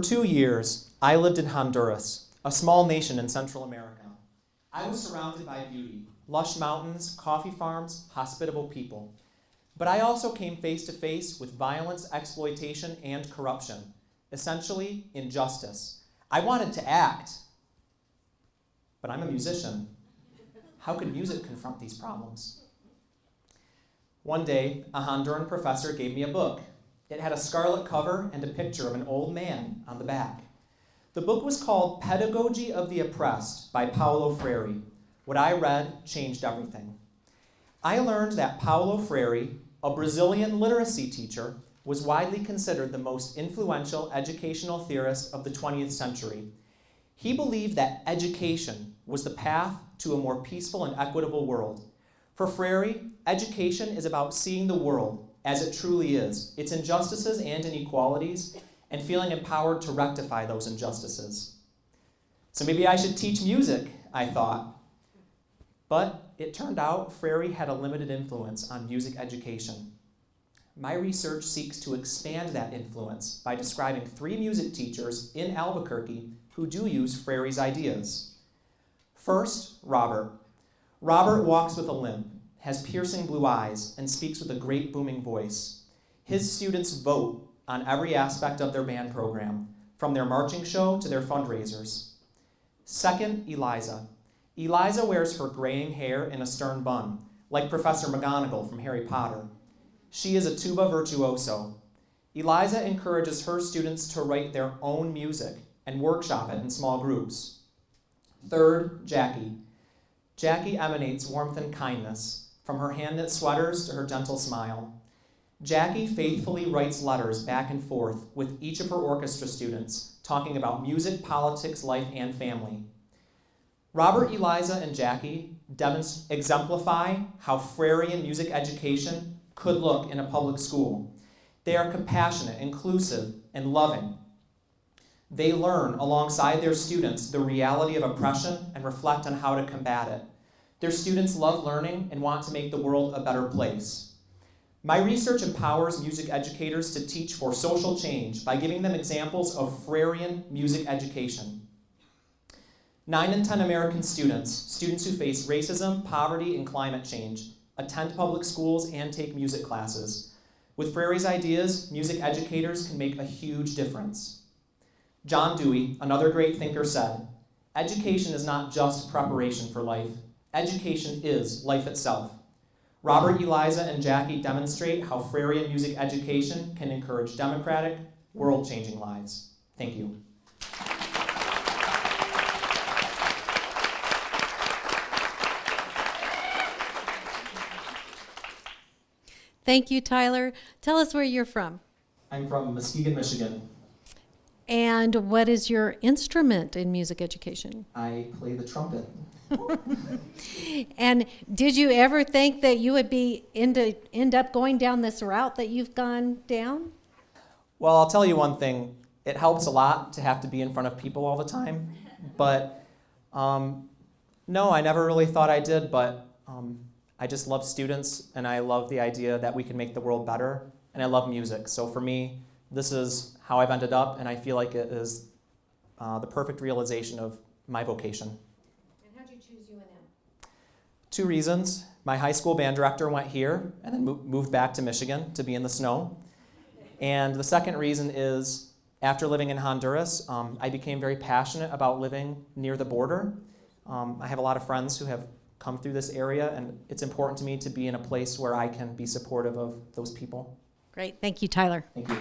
2 years, I lived in Honduras, a small nation in Central America. I was surrounded by beauty, lush mountains, coffee farms, hospitable people. But I also came face to face with violence, exploitation, and corruption, essentially injustice. I wanted to act, but I'm a musician. How could music confront these problems? One day, a Honduran professor gave me a book. It had a scarlet cover and a picture of an old man on the back. The book was called Pedagogy of the Oppressed by Paulo Freire. What I read changed everything. I learned that Paulo Freire, a Brazilian literacy teacher, was widely considered the most influential educational theorist of the 20th century. He believed that education was the path to a more peaceful and equitable world. For Freire, education is about seeing the world as it truly is, its injustices and inequalities, and feeling empowered to rectify those injustices. So maybe I should teach music, I thought. But it turned out Freire had a limited influence on music education. My research seeks to expand that influence by describing 3 music teachers in Albuquerque who do use Freire's ideas. First, Robert. Robert walks with a limp, has piercing blue eyes, and speaks with a great booming voice. His students vote on every aspect of their band program, from their marching show to their fundraisers. Second, Eliza. Eliza wears her graying hair in a stern bun, like Professor McGonagall from Harry Potter. She is a tuba virtuoso. Eliza encourages her students to write their own music and workshop it in small groups. Third, Jackie. Jackie emanates warmth and kindness, from her hand-knit sweaters to her gentle smile. Jackie faithfully writes letters back and forth with each of her orchestra students, talking about music, politics, life, and family. Robert, Eliza, and Jackie exemplify how Freirean music education could look in a public school. They are compassionate, inclusive, and loving. They learn alongside their students the reality of oppression and reflect on how to combat it. Their students love learning and want to make the world a better place. My research empowers music educators to teach for social change by giving them examples of Freirean music education. 9 in 10 American students who face racism, poverty, and climate change, attend public schools and take music classes. With Freire's ideas, music educators can make a huge difference. John Dewey, another great thinker, said, "Education is not just preparation for life. Education is life itself." Robert, Eliza, and Jackie demonstrate how Freirean music education can encourage democratic, world-changing lives. Thank you. Thank you, Tyler. Tell us where you're from. I'm from Muskegon, Michigan. And what is your instrument in music education? I play the trumpet. And did you ever think that you would end up going down this route that you've gone down? Well, I'll tell you one thing. It helps a lot to have to be in front of people all the time. But no, I never really thought I did, but I just love students, and I love the idea that we can make the world better, and I love music. So for me, this is how I've ended up, and I feel like it is the perfect realization of my vocation. And how did you choose UNM? 2 reasons. My high school band director went here and then moved back to Michigan to be in the snow. And the second reason is, after living in Honduras, I became very passionate about living near the border. I have a lot of friends who have come through this area, and it's important to me to be in a place where I can be supportive of those people. Great. Thank you, Tyler. Thank you.